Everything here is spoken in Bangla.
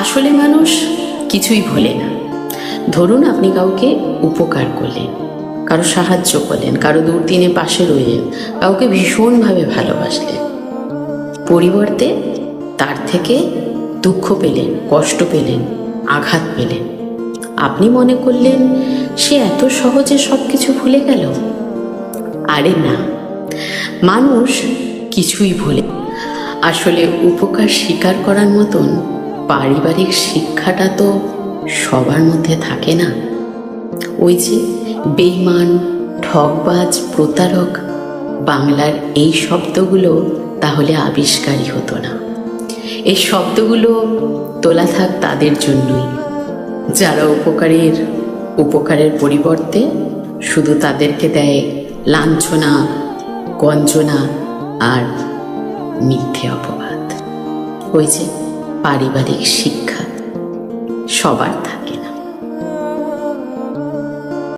আসলে মানুষ কিছুই ভোলে না। ধরুন আপনি কাউকে উপকার করলেন, কারো সাহায্য করলেন, কারো দুর্দিনে পাশে রইলেন, কাউকে ভীষণভাবে ভালোবাসলেন। পরিবর্তে তার থেকে দুঃখ পেলেন, কষ্ট পেলেন, আঘাত পেলেন। আপনি মনে করলেন সে এত সহজে সব কিছু ভুলে গেল। আরে না, মানুষ কিছুই ভোলে। আসলে উপকার স্বীকার করার মতন পারিবারিক শিক্ষাটা তো সবার মধ্যে থাকে না। ওই যে বেঈমান, ঠকবাজ, প্রতারক, বাংলার এই শব্দগুলো তাহলে আবিষ্কারই হতো না। এই শব্দগুলো তোলা থাক তাদের জন্যই, যারা উপকারের পরিবর্তে শুধু তাদেরকে দেয় লাঞ্ছনা, গঞ্জনা আর মিথ্যে অপবাদ। ওই যে পারিবারিক শিক্ষা সবার থাকে না।